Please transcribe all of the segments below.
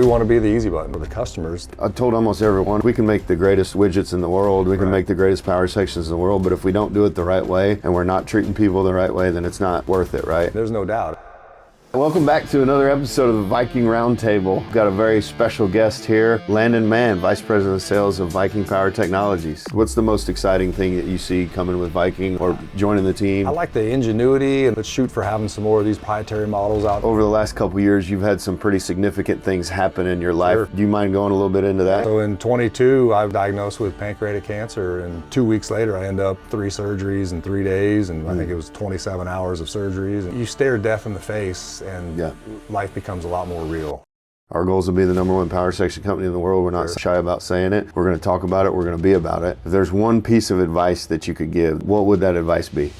we want to be the easy button for the customers. I told almost everyone, we can make the greatest widgets in the world, we can make the greatest power sections in the world, but if we don't do it the right way and we're not treating people the right way, then it's not worth it, right? There's no doubt. Welcome back to another episode of the Viking Roundtable. Got a very special guest here, Landon Mann, Vice President of Sales of Viking Power Technologies. What's the most exciting thing that you see coming with Viking or joining the team? I like the ingenuity, and let's shoot for having some more of these proprietary models out. Over the last couple of years, you've had some pretty significant things happen in your life. Sure. Do you mind going a little bit into that? So in 22, I was diagnosed with pancreatic cancer, and 2 weeks later, I ended up 3 surgeries in 3 days, and I think it was 27 hours of surgeries. And you stare death in the face, and life becomes a lot more real. Our goal is to be the #1 power section company in the world. We're not shy about saying it. We're going to talk about it. We're going to be about it. If there's one piece of advice that you could give, what would that advice be?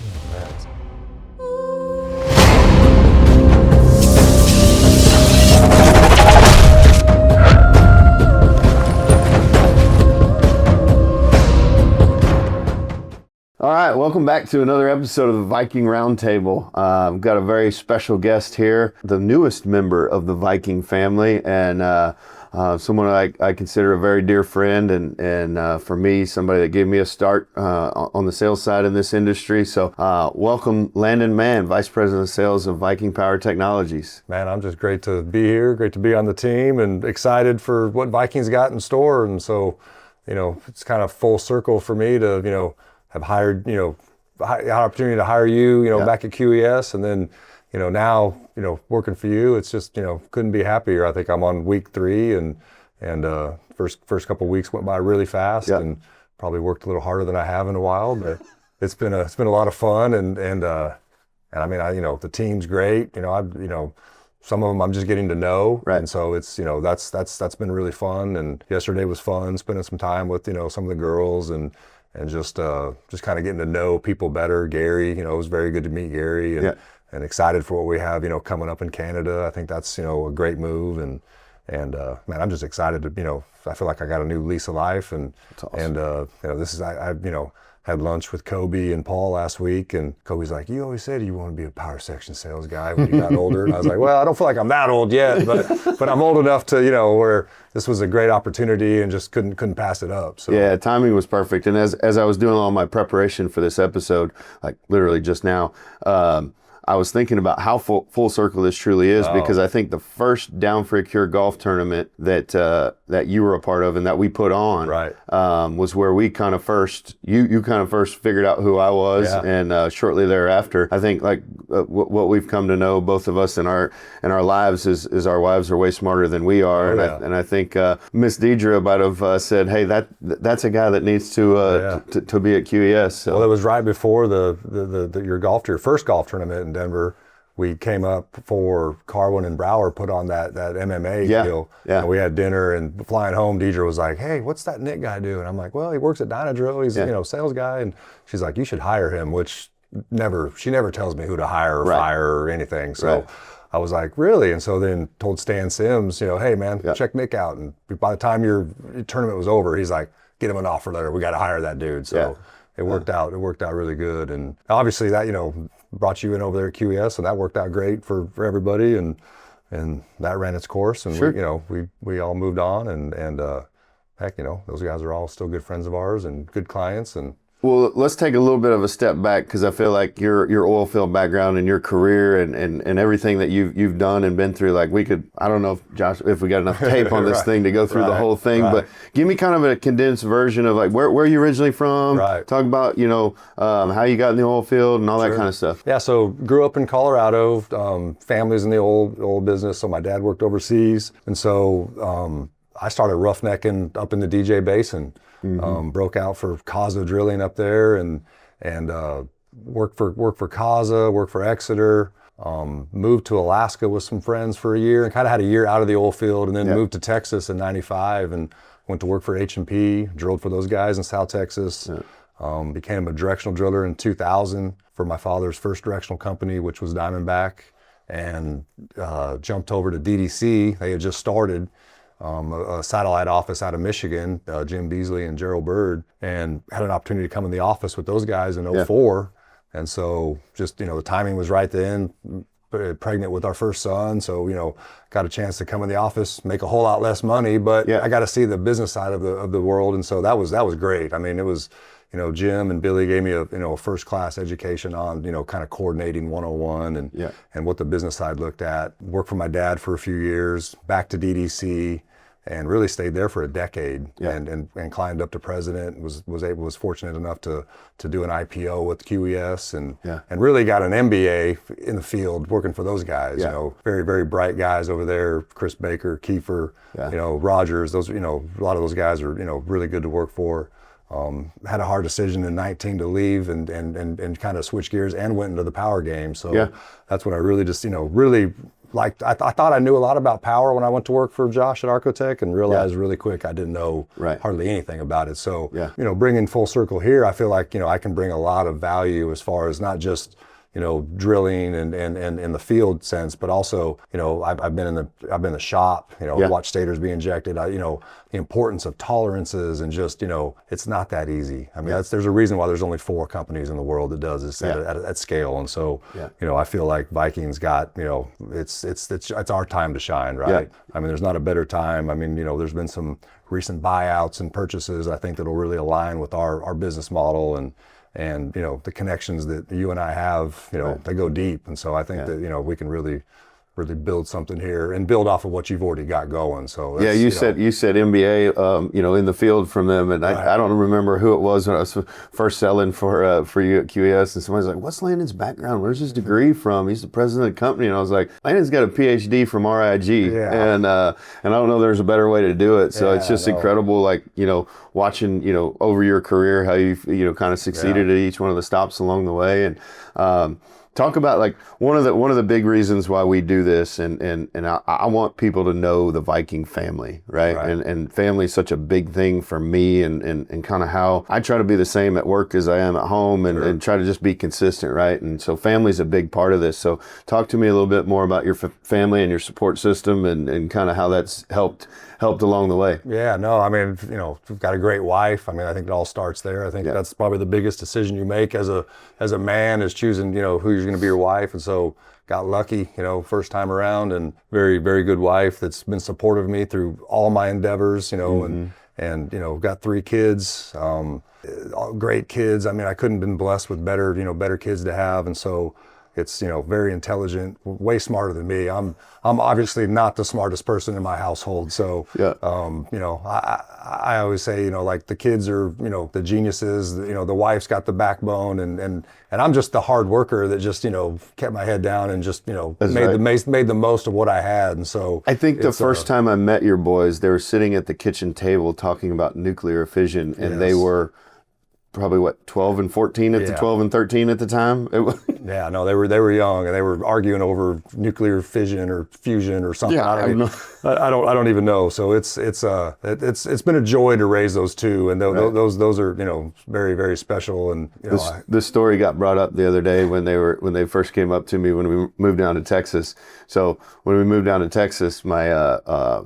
All right, welcome back to another episode of the Viking Roundtable. I've got a very special guest here, the newest member of the Viking family, and someone I consider a very dear friend, and for me, somebody that gave me a start on the sales side in this industry. So welcome, Landon Mann, Vice President of Sales of Viking Power Technologies. Man, I'm just great to be here, great to be on the team, and excited for what Viking's got in store. And so, it's kind of full circle for me to, have hired, had opportunity to hire you, back at QES, and then, now, working for you. It's just, couldn't be happier. I think I'm on week 3, and first couple of weeks went by really fast, and probably worked a little harder than I have in a while, but it's been a lot of fun, and I mean, the team's great. Some of them I'm just getting to know, and so it's that's been really fun. And yesterday was fun, spending some time with some of the girls, and just kind of getting to know people better. Gary, it was very good to meet Gary, and excited for what we have, coming up in Canada. I think that's, a great move, and man, I'm just excited to, I feel like I got a new lease of life, and awesome. And this is, I had lunch with Kobe and Paul last week, and Kobe's like, you always said you want to be a power section sales guy when you got older. And I was like, well, I don't feel like I'm that old yet, but I'm old enough to, where this was a great opportunity and just couldn't pass it up. So yeah, timing was perfect. And as I was doing all my preparation for this episode, like literally just now, I was thinking about how full circle this truly is, because I think the first Down for a Cure golf tournament that you were a part of and that we put on was where we kind of first, you kind of first figured out who I was, and shortly thereafter, I think what we've come to know, both of us in our lives, is our wives are way smarter than we are, and I think Miss Deidre might have said, hey, that's a guy that needs to be at QES. So. Well, it was right before your first golf tournament in Denver. We came up for Carwin and Brower put on that MMA deal. Yeah. And we had dinner, and flying home, Deidre was like, hey, what's that Nick guy do? And I'm like, well, he works at Dynadrill. He's sales guy. And she's like, you should hire him, which she never tells me who to hire or fire or anything. So I was like, really? And so then told Stan Sims, hey man, check Nick out. And by the time your tournament was over, he's like, get him an offer letter. We got to hire that dude. So it worked out. It worked out really good. And obviously that, brought you in over there at QES, and that worked out great for everybody, and that ran its course, and we all moved on, and heck, those guys are all still good friends of ours and good clients. And well, let's take a little bit of a step back, because I feel like your oil field background and your career and everything that you've done and been through, like I don't know if we got enough tape on this thing to go through the whole thing, but give me kind of a condensed version of like where you originally from, talk about, how you got in the oil field and all that kind of stuff. Yeah, so grew up in Colorado, family's in the oil business, so my dad worked overseas, and so I started roughnecking up in the DJ Basin. Broke out for Kaza drilling up there, and worked for Kaza, worked for Exeter, moved to Alaska with some friends for a year, and kind of had a year out of the oil field, and then moved to Texas in '95 and went to work for H&P, drilled for those guys in South Texas. Became a directional driller in 2000 for my father's first directional company, which was Diamondback, and jumped over to DDC. They had just started a satellite office out of Michigan, Jim Beasley and Gerald Bird, and had an opportunity to come in the office with those guys in '04. And so just, the timing was right then. pregnant with our first son. So, got a chance to come in the office, make a whole lot less money, but I got to see the business side of the world. And so that was great. I mean, it was, Jim and Billy gave me a first class education on, kind of coordinating 101 and what the business side looked at. Worked for my dad for a few years, back to DDC, and really stayed there for a decade and climbed up to president. Was fortunate enough to do an IPO with QES and really got an MBA in the field working for those guys. Very, very bright guys over there. Chris Baker, Kiefer, Rogers. Those, a lot of those guys are really good to work for. Had a hard decision in 19 to leave and kind of switch gears and went into the power game. So that's when I really just, really liked. I thought I knew a lot about power when I went to work for Josh at Archotech, and realized really quick I didn't know hardly anything about it. So, bringing full circle here, I feel like, I can bring a lot of value as far as not just, drilling and in the field sense, but also, I've been in the shop, watched stators be injected. The importance of tolerances and just, it's not that easy. I mean, there's a reason why there's only 4 companies in the world that does this at scale. And so, I feel like Viking's got, it's our time to shine, right? I mean, there's not a better time. I mean, there's been some recent buyouts and purchases, I think, that'll really align with our business model and the connections that you and I have, they go deep. And so I think that, we can really build something here and build off of what you've already got going. So you said MBA, in the field from them, and I don't remember who it was when I was first selling for you at QES, and somebody's like, "What's Landon's background? Where's his degree from? He's the president of the company." And I was like, "Landon's got a PhD from RIG, and I don't know there's a better way to do it." So it's just incredible, like watching over your career how you've kind of succeeded at each one of the stops along the way, and talk about like one of the big reasons why we do this, and I want people to know the Viking family, right? And family is such a big thing for me, and kind of how I try to be the same at work as I am at home, and try to just be consistent, right? And so family is a big part of this. So talk to me a little bit more about your family and your support system, and kind of how that's helped along the way. Yeah, no, I mean, we've got a great wife. I mean, I think it all starts there. I think that's probably the biggest decision you make as a man, is choosing, who's going to be your wife. And so got lucky, first time around, and very, very good wife that's been supportive of me through all my endeavors, and got 3 kids, all great kids. I mean, I couldn't have been blessed with better kids to have. And so it's, very intelligent, way smarter than me. I'm obviously not the smartest person in my household. So, I always say, like the kids are, the geniuses, the wife's got the backbone, and I'm just the hard worker that just, kept my head down and just, made the most of what I had. And so I think the first time I met your boys, they were sitting at the kitchen table talking about nuclear fission, and they were probably 12 and 14 at the 12 and 13 at the time. Yeah, no, they were young, and they were arguing over nuclear fission or fusion or something. I don't even know. So it's been a joy to raise those 2, and those are very, very special. And this story got brought up the other day when they first came up to me when we moved down to Texas. So when we moved down to Texas, my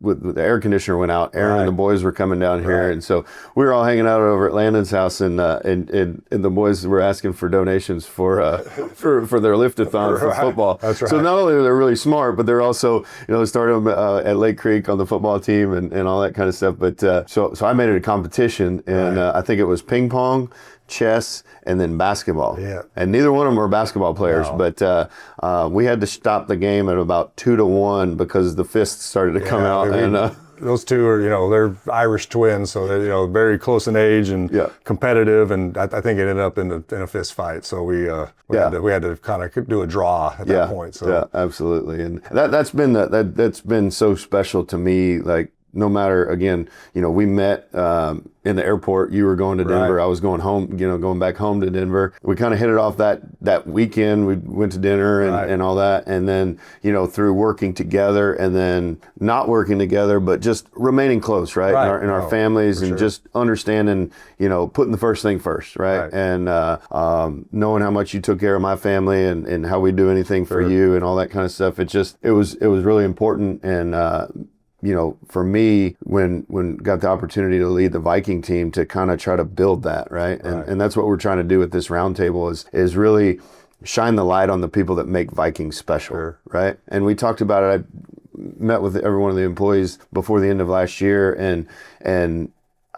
with the air conditioner went out, Aaron and the boys were coming down here, and so we were all hanging out over at Landon's house, and the boys were asking for donations for their lift-a-thon for football. That's right. So not only are they really smart, but they're also started at Lake Creek on the football team and all that kind of stuff. But so I made it a competition, and I think it was ping pong, chess, and then basketball. Yeah. And neither one of them were basketball players, but we had to stop the game at about 2-1 because the fists started to come out. And those 2 are, they're Irish twins, so they're, very close in age and competitive. And I think it ended up in a fist fight. So we had to kind of do a draw at that point. So. Yeah, absolutely. And that's been so special to me. Like, no matter, again, we met in the airport. You were going to Denver. I was going home, going back home to Denver. We kind of hit it off that weekend. We went to dinner and all that. And then, through working together and then not working together, but just remaining close, right? In our families, and just understanding, putting the first thing first, right? And knowing how much you took care of my family and how we do anything for you and all that kind of stuff. It was really important. And, for me, when got the opportunity to lead the Viking team, to kind of try to build that, right? And that's what we're trying to do with this roundtable is really shine the light on the people that make Viking special, Sure. right? And we talked about it. I met with every one of the employees before the end of last year, and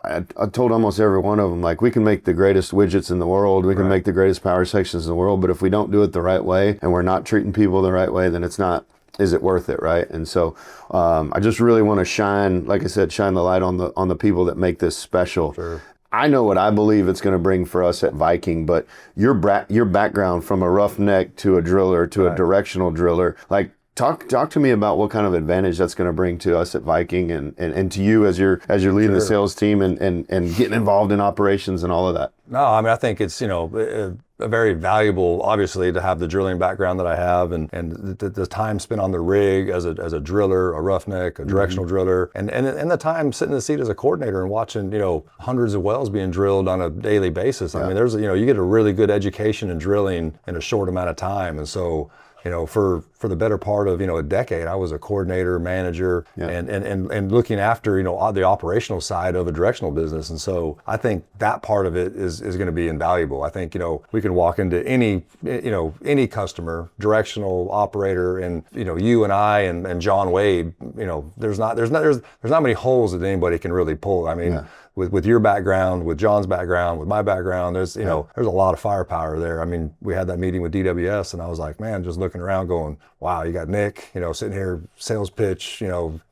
I told almost every one of them, like, we can make the greatest widgets in the world, we can make the greatest power sections in the world, but if we don't do it the right way and we're not treating people the right way, then is it worth it, right? And so I just really want to shine, like I said, shine the light on the people that make this special. Sure. I know what I believe it's going to bring for us at Viking, but your background from a roughneck to a driller to a directional driller, like, talk to me about what kind of advantage that's going to bring to us at Viking and to you as you're leading the sales team and getting involved in operations and all of that. No, I mean, I think it's, a very valuable, obviously, to have the drilling background that I have, and the time spent on the rig as a driller, a roughneck, a directional driller, and the time sitting in the seat as a coordinator and watching, hundreds of wells being drilled on a daily basis. I mean, there's, you get a really good education in drilling in a short amount of time. And so, for the better part of, a decade, I was a coordinator, manager, and looking after, the operational side of a directional business. And so I think that part of it is going to be invaluable. I think, we can walk into any customer, directional operator, and, you and I and John Wade, there's not many holes that anybody can really pull. I mean, with your background, with John's background, with my background, there's a lot of firepower there. I mean, we had that meeting with DWS, and I was like, man, just looking around going, wow, you got Nick, sitting here, sales pitch,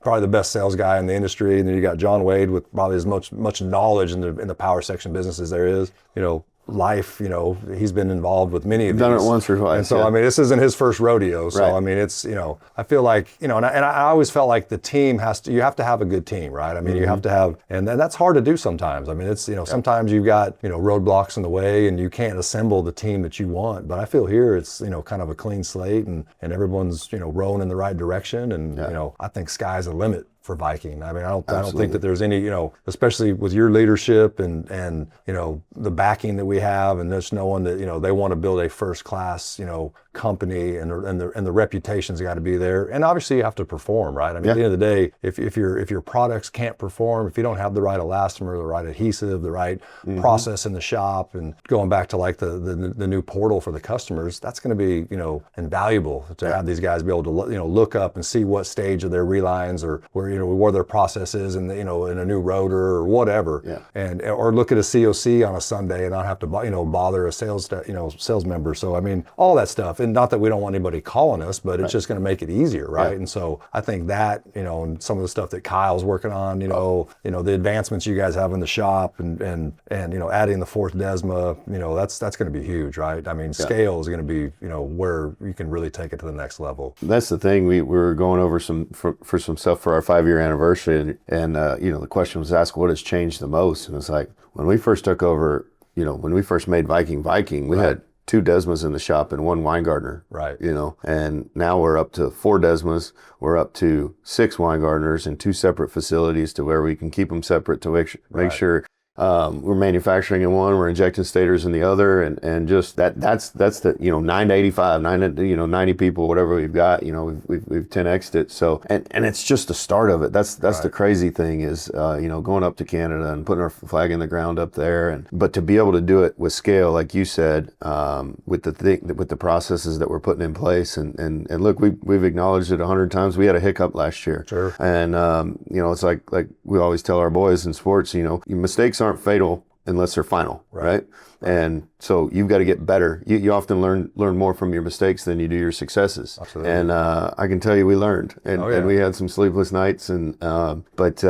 probably the best sales guy in the industry. And then you got John Wade with probably as much knowledge in the power section business as there is, life, he's been involved with many of these. Done it once or twice. And so, I mean, this isn't his first rodeo. So, I mean, it's, I feel like, and I always felt like the team you have to have a good team, right? I mean, you have to have, and that's hard to do sometimes. I mean, it's, sometimes you've got, roadblocks in the way and you can't assemble the team that you want. But I feel here it's, kind of a clean slate and everyone's, rowing in the right direction. And, I think sky's the limit for Viking. I mean, I don't think that there's any, especially with your leadership and the backing that we have, and just knowing that, they want to build a first class, company, and the reputation's got to be there. And obviously you have to perform, right? I mean, at the end of the day, if your products can't perform, if you don't have the right elastomer, the right adhesive, the right process in the shop, and going back to like the new portal for the customers, that's going to be, invaluable to have these guys be able to, look up and see what stage of their relines or where their process is in in a new rotor or whatever, or look at a COC on a Sunday and not have to bother a sales member. So I mean, all that stuff, and not that we don't want anybody calling us, but it's just going to make it easier, right? And so I think that and some of the stuff that Kyle's working on, the advancements you guys have in the shop, and adding the fourth Desma, that's going to be huge, right? I mean, scale is going to be where you can really take it to the next level. That's the thing. We were going over some stuff for our 5-year anniversary, and the question was asked, what has changed the most? And it's like, when we first took over, when we first made Viking, we had 2 Desmas in the shop and 1 Weingartner, right? And now we're up to 4 Desmas, we're up to 6 Weingartners in 2 separate facilities, to where we can keep them separate to make sure we're manufacturing in one, we're injecting stators in the other, and just that's the 9 to 85, 90 people, whatever we've got, we've 10x'd it. So and it's just the start of it. That's the crazy thing is going up to Canada and putting our flag in the ground up there, but to be able to do it with scale, like you said, with the processes that we're putting in place, and look, we've acknowledged it 100 times. We had a hiccup last year, sure, and it's like we always tell our boys in sports, your mistakes aren't fatal unless they're final, right? And so you've got to get better. You often learn more from your mistakes than you do your successes. Absolutely. And I can tell you, we learned, and we had some sleepless nights, but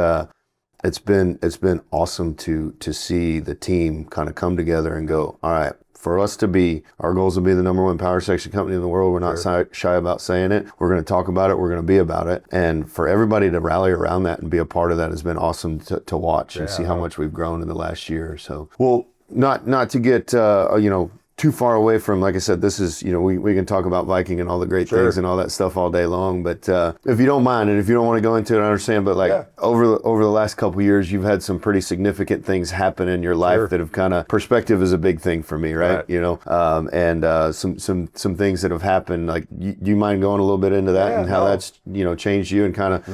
it's been awesome to see the team kind of come together and go, all right, for us to be, our goals will be the #1 power section company in the world. We're not shy about saying it. We're going to talk about it. We're going to be about it. And for everybody to rally around that and be a part of that has been awesome to watch and see how much we've grown in the last year or so. Well, not to get, too far away from, like I said, this is, we can talk about Viking and all the great things and all that stuff all day long. But if you don't mind, and if you don't want to go into it, I understand. But over the last couple of years, you've had some pretty significant things happen in your life that have kind of, perspective is a big thing for me, right? And some things that have happened. Like, do you mind going a little bit into that and how that's changed you and kind of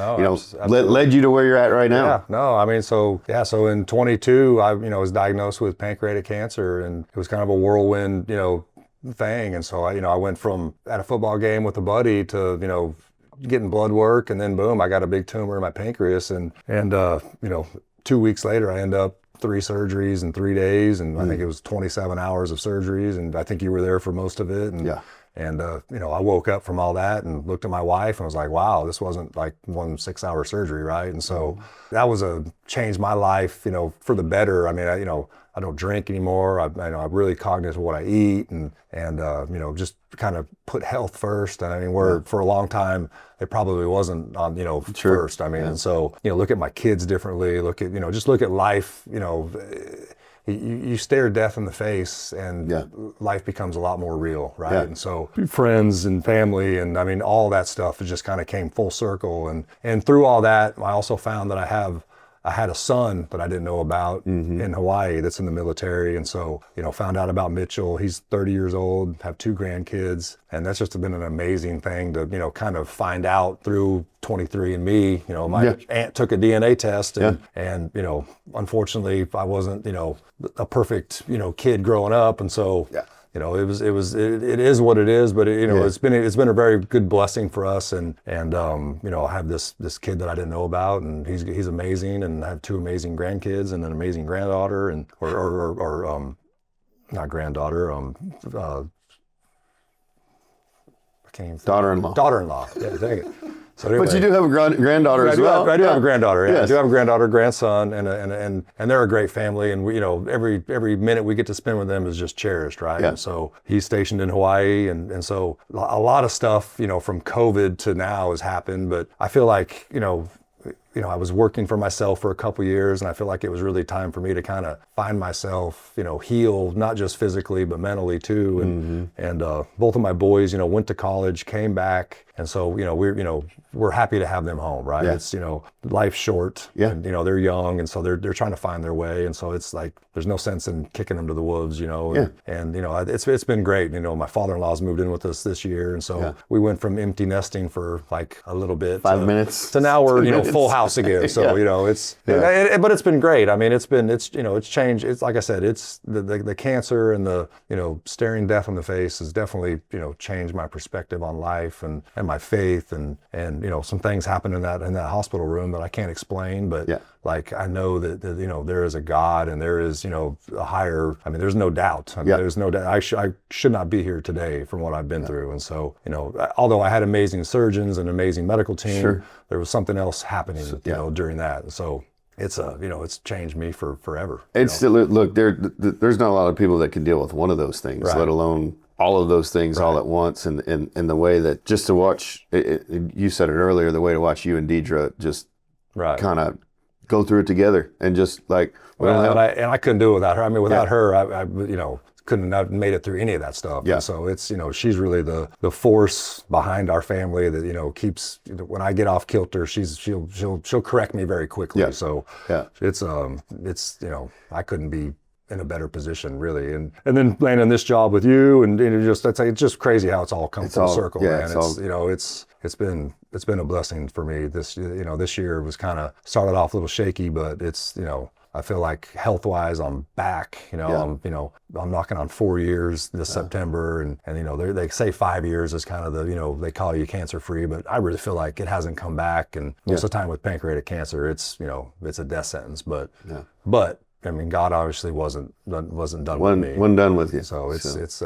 led you to where you're at right now? Yeah, no, I mean, so in 22, I was diagnosed with pancreatic cancer, and it was kind of a whirlwind thing. And so I went from at a football game with a buddy to, getting blood work, and then boom, I got a big tumor in my pancreas, and 2 weeks later I end up 3 surgeries in 3 days, and I think it was 27 hours of surgeries, and I think you were there for most of it. And I woke up from all that and looked at my wife and was like, wow, this wasn't like 1 6-hour surgery, right? And so that was changed my life, for the better. I mean, I don't drink anymore. I'm really cognizant of what I eat, and just kind of put health first. And I mean, for a long time, it probably wasn't on, first. I mean, and so, look at my kids differently, just look at life, you stare death in the face, and life becomes a lot more real, right? Yeah. And so friends and family, and I mean, all that stuff just kind of came full circle. And through all that, I also found that I had a son that I didn't know about in Hawaii that's in the military. And so, found out about Mitchell. He's 30 years old, have 2 grandkids. And that's just been an amazing thing to, kind of find out through 23andMe. My aunt took a DNA test, and unfortunately I wasn't, a perfect, kid growing up. And so, it is what it is, but it's been a very good blessing for us, and I have this kid that I didn't know about, and he's amazing, and I have 2 amazing grandkids and an amazing granddaughter, and or not granddaughter, I can't even think. Daughter-in-law. Yeah, dang it. So anyway, but you do have a granddaughter as well. I do have a granddaughter. Yeah. Yes. I do have a granddaughter, grandson, and they're a great family. And we, every minute we get to spend with them is just cherished, right? Yeah. And so he's stationed in Hawaii, and so a lot of stuff, from COVID to now has happened. But I feel like, I was working for myself for a couple years, and I feel like it was really time for me to kind of find myself, heal, not just physically, but mentally too. And both of my boys, went to college, came back. And so, we're happy to have them home, right? Yeah. It's, life's short, and, they're young, and so they're trying to find their way. And so it's like, there's no sense in kicking them to the wolves, and it's been great. My father-in-law's moved in with us this year. And so we went from empty nesting for like a little bit, 5 minutes, to now we're, full house again. So, but it's been great. I mean, it's changed. It's like I said, it's the cancer and the, staring death in the face has definitely, changed my perspective on life and my faith, and some things happened in that hospital room that I can't explain, but like I know that there is a God, and there is a higher. I mean, there's no doubt. There's no doubt. I should not be here today from what I've been through. And so although I had amazing surgeons and amazing medical team, there was something else happening during that. And so it's it's changed me for forever. It's still, look, there's not a lot of people that can deal with one of those things, right, let alone all of those things all at once, and the way that just to watch you said it earlier, the way to watch you and Deidre just kind of go through it together, and just like, and I couldn't do it without her. I mean, without her, I couldn't have made it through any of that stuff. Yeah. And so it's, she's really the force behind our family that, keeps, when I get off kilter, she'll correct me very quickly. Yeah. So it's I couldn't be in a better position, really. And then landing this job with you, and it's just crazy how it's all come full circle, man. It's been a blessing for me. This year was kind of started off a little shaky, but it's, I feel like health-wise, I'm back. I'm knocking on 4 years this September, and they say 5 years is kind of the they call you cancer-free, but I really feel like it hasn't come back. And most of the time with pancreatic cancer, it's it's a death sentence. But I mean, God obviously wasn't done with me. Wasn't done with you. So it's it's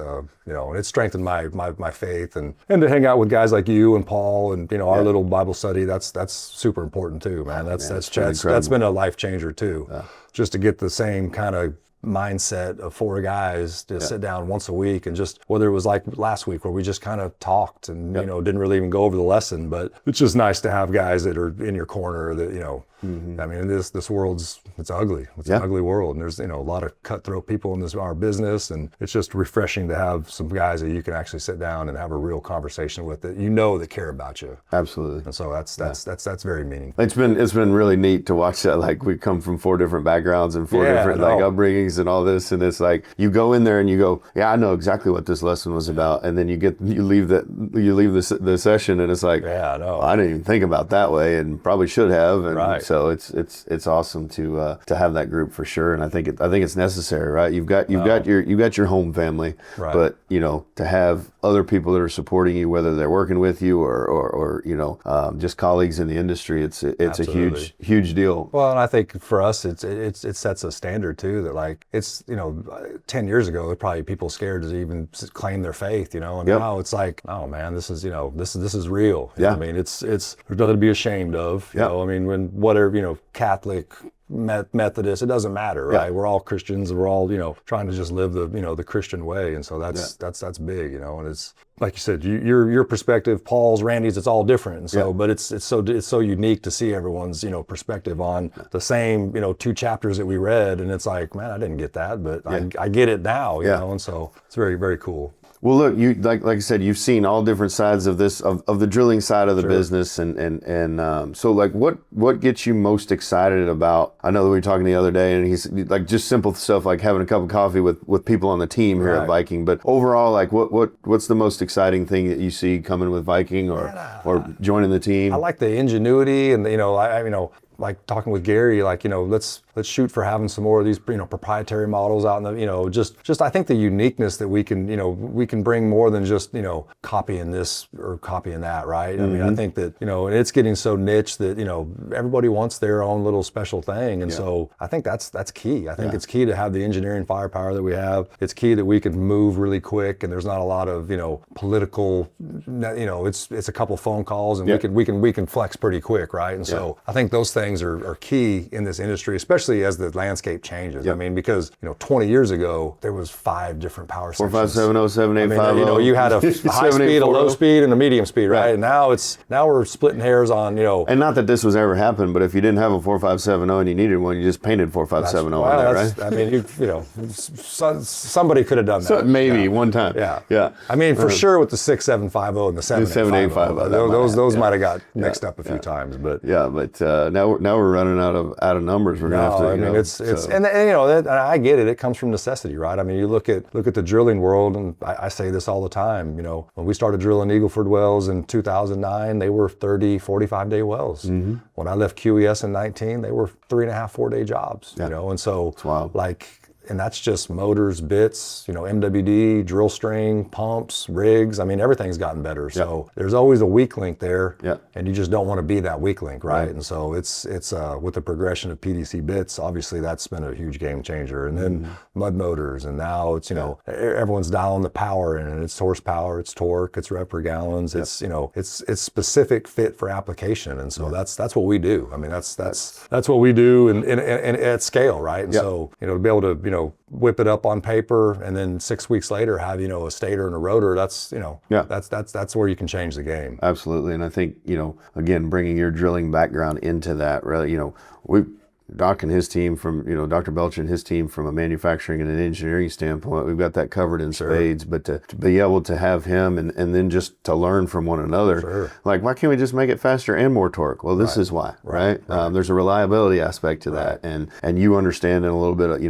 strengthened my faith, and to hang out with guys like you and Paul, and our little Bible study. That's super important too, man. That's been a life changer too. Yeah. Just to get the same kind of mindset of 4 guys to sit down once a week, and just, whether it was like last week where we just kind of talked and didn't really even go over the lesson, but it's just nice to have guys that are in your corner that I mean, this world's, it's ugly. It's an ugly world, and there's a lot of cutthroat people in our business, and it's just refreshing to have some guys that you can actually sit down and have a real conversation with that that care about you. Absolutely. And so that's very meaningful. It's been really neat to watch that. Like, we come from 4 different backgrounds and 4 different like upbringings things and all this, and it's like you go in there and you go, yeah, I know exactly what this lesson was about, and then you leave the session and it's like, Yeah, I know. I didn't even think about that way, and probably should have. And Right. so it's awesome to have that group for sure, and I think it's necessary, right? You've got your home family, Right. but to have other people that are supporting you, whether they're working with you or just colleagues in the industry, it's Absolutely. a huge deal. Well, and I think for us, it sets a standard too. That like it's 10 years ago, there were probably people scared to even claim their faith, and Yep. now it's like, oh man, this is this is real. You Yeah. know what I mean, it's there's nothing to be ashamed of. You Yep. know, I mean, when whatever Catholic, Methodist, it doesn't matter, right? Yeah. We're all Christians. We're all trying to just live the Christian way, and so that's big, and it's like you said, your perspective, Paul's, Randy's, it's all different, and so Yeah. but it's so unique to see everyone's perspective on the same 2 chapters that we read, and it's like, man, I didn't get that, but I get it now, Yeah. and so it's very, very cool. Well, look, you like I said, you've seen all different sides of this of the drilling side of the business, and so like what gets you most excited about? I know that we were talking the other day, and he's like just simple stuff like having a cup of coffee with people on the team here at Right. Viking. But overall, like what's the most exciting thing that you see coming with Viking or joining the team? I like the ingenuity, and I like talking with Gary, like let's shoot for having some more of these proprietary models out in the just I think the uniqueness that we can bring more than just copying this or copying that, right? I mean, I think that and it's getting so niche that everybody wants their own little special thing, and so I think that's key. I think it's key to have the engineering firepower that we have. It's key that we can move really quick, and there's not a lot of political it's a couple phone calls, and we can flex pretty quick, right? And so I think those things are key in this industry, especially as the landscape changes. I mean, because 20 years ago there was 5 different power sections. 4570, 7850. You had a high speed, a low speed, and a medium speed, right? And now we're splitting hairs on And not that this was ever happened, but if you didn't have a 4570 and you needed one, you just painted 4570 on there, right? I mean, somebody could have done that. So maybe one time. Yeah. I mean, for sure with the 6750 and the 7850, those might have got mixed up a few times, but now we're running out of numbers. We're gonna have to. I mean, and I get it. It comes from necessity, right? I mean, you look at the drilling world, and I say this all the time. When we started drilling Eagle Ford wells in 2009, they were 30, 45-day wells. Mm-hmm. When I left QES in 19, they were 3.5, 4-day jobs. And so it's wild. And that's just motors, bits, MWD, drill string, pumps, rigs. I mean, everything's gotten better. So there's always a weak link there, and you just don't want to be that weak link, right? And so it's with the progression of PDC bits, obviously that's been a huge game changer. And then mud motors, and now it's everyone's dialing the power in, and it's horsepower, it's torque, it's rep per gallons, it's it's specific fit for application, and so that's what we do. I mean, that's what we do, and at scale, right? And so to be able to whip it up on paper, and then 6 weeks later have a stator and a rotor. That's that's where you can change the game. Absolutely, and I think again, bringing your drilling background into that, really, Doc and his team from, Dr. Belcher and his team from a manufacturing and an engineering standpoint, we've got that covered in spades, but to be able to have him and then just to learn from one another, like, why can't we just make it faster and more torque? Well, this is why, right? There's a reliability aspect to that, and you understand in a little bit of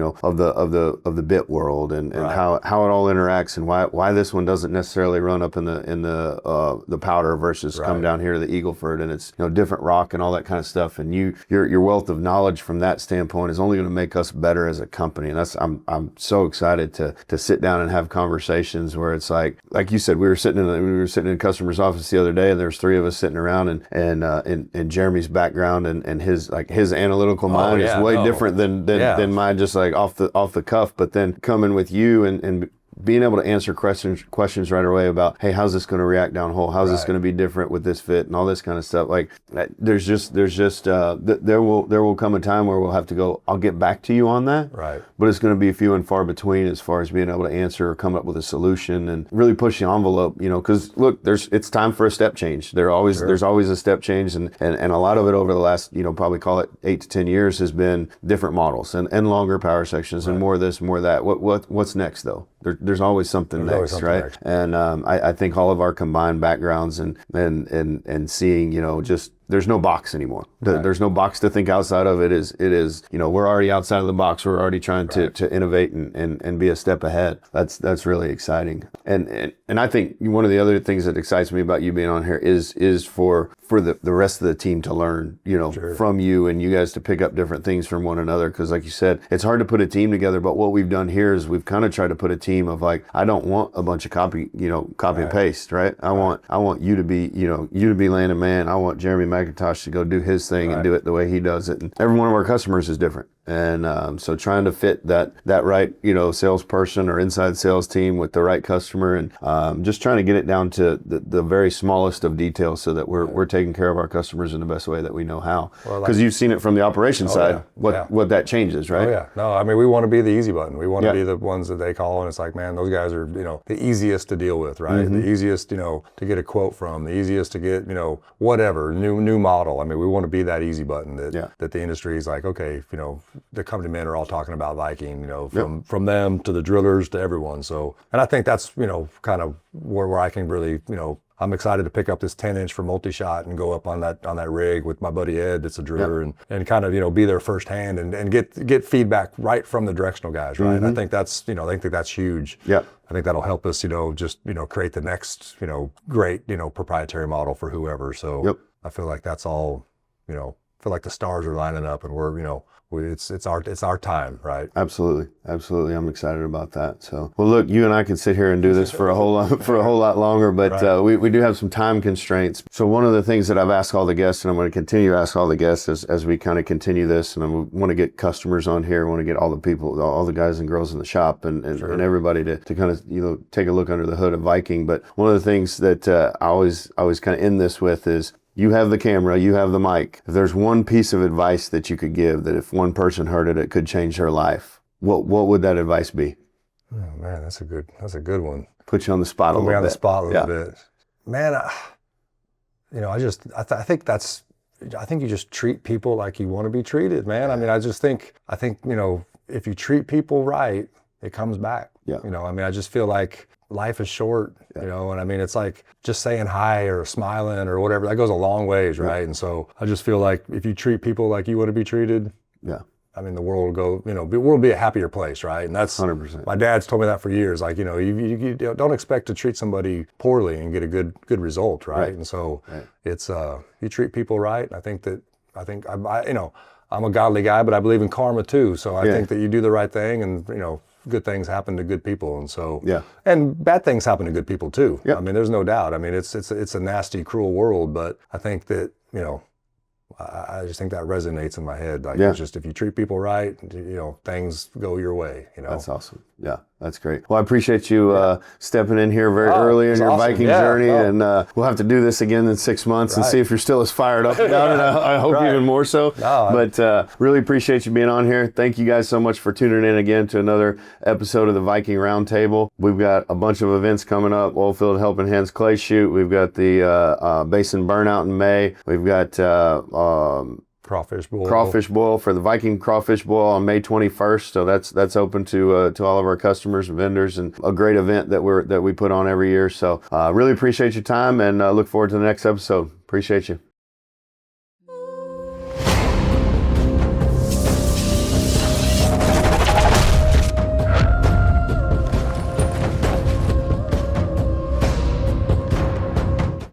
the bit world and how it all interacts, and why this one doesn't necessarily run up in the Powder versus come down here to the Eagle Ford, and it's different rock and all that kind of stuff, and your wealth of knowledge from that standpoint is only going to make us better as a company. And I'm so excited to sit down and have conversations where it's like you said, we were sitting in a customer's office the other day, and there's 3 of us sitting around, and Jeremy's background and his analytical mind is way different than mine, just like off the cuff. But then coming with you and being able to answer questions right away about, hey, how's this going to react downhole? How's this going to be different with this fit and all this kind of stuff? Like, there will come a time where we'll have to go, I'll get back to you on that. Right. But it's going to be few and far between as far as being able to answer or come up with a solution and really push the envelope, because look, it's time for a step change. There's always a step change, and a lot of it over the last, probably call it 8 to 10 years has been different models and longer power sections and more of this, more of that. What's next though? There's always something next, right? Next. And I think all of our combined backgrounds and seeing, just there's no box anymore. There's no box to think outside of. It is, we're already outside of the box. We're already trying to innovate and be a step ahead. That's really exciting. And I think one of the other things that excites me about you being on here is for the rest of the team to learn, from you, and you guys to pick up different things from one another. Because like you said, it's hard to put a team together, but what we've done here is we've kind of tried to put a team of like, I don't want a bunch of copy and paste, right? I want you to be, Landon Mann. I want Jeremy McIntosh to go do his thing and do it the way he does it. And every one of our customers is different. And so trying to fit that right, salesperson or inside sales team with the right customer, and just trying to get it down to the very smallest of details so that we're taking care of our customers in the best way that we know how. Because you've seen it from the operations side, what that changes, right? Oh yeah. No, I mean, we want to be the easy button. We want to be the ones that they call, and it's like, man, those guys are, the easiest to deal with, right? The easiest, to get a quote from, the easiest to get, whatever, new model. I mean, we want to be that easy button that the industry is like, okay, the company men are all talking about Viking, from them to the drillers to everyone. So, and I think that's, kind of where I can really, I'm excited to pick up this 10-inch for multi-shot and go up on that rig with my buddy Ed, that's a driller, and kind of, be there firsthand and get feedback right from the directional guys, right? And I think that's, I think that's huge. Yeah. I think that'll help us, just, create the next, great, proprietary model for whoever. So I feel like that's all, I feel like the stars are lining up, and we're, it's our time, right? Absolutely. I'm excited about that. So, well, look, you and I could sit here and do this for a whole lot longer, but we do have some time constraints. So one of the things that I've asked all the guests, and I'm going to continue to ask all the guests as we kind of continue this, and I want to get customers on here, I want to get all the people, all the guys and girls in the shop, and everybody to kind of take a look under the hood of Viking. But one of the things that I always kind of end this with is, you have the camera, you have the mic. If there's one piece of advice that you could give, that if one person heard it, it could change their life, what would that advice be? Oh man, that's a good one. Put you on the spot a little bit. Put me on the spot a little bit. Man, I think you just treat people like you want to be treated, man. I mean, I think, if you treat people right, it comes back. Yeah. I just feel like life is short, and I mean, it's like just saying hi or smiling or whatever, that goes a long ways, right? And so I just feel like if you treat people like you want to be treated, I mean, the world will go, the world will be a happier place, right? And that's 100%. My dad's told me that for years. Like, you don't expect to treat somebody poorly and get a good result, right? And so it's you treat people right. I think I'm a godly guy, but I believe in karma too. So I think that you do the right thing, and good things happen to good people, and so and bad things happen to good people too. I mean, there's no doubt. I mean, it's a nasty, cruel world, but I think that I just think that resonates in my head. Like, it's just, if you treat people right, things go your way. That's awesome. Yeah, that's great. Well, I appreciate you stepping in here very early in your Viking journey, and we'll have to do this again in 6 months and see if you're still as fired up about it. I hope even more so. But really appreciate you being on here. Thank you guys so much for tuning in again to another episode of the Viking Roundtable. We've got a bunch of events coming up: Oilfield Helping Hands Clay Shoot. We've got the Basin Burnout in May. We've got Crawfish boil for the Viking crawfish boil on May 21st. So that's open to all of our customers and vendors, and a great event that we put on every year. So really appreciate your time, and look forward to the next episode. Appreciate you.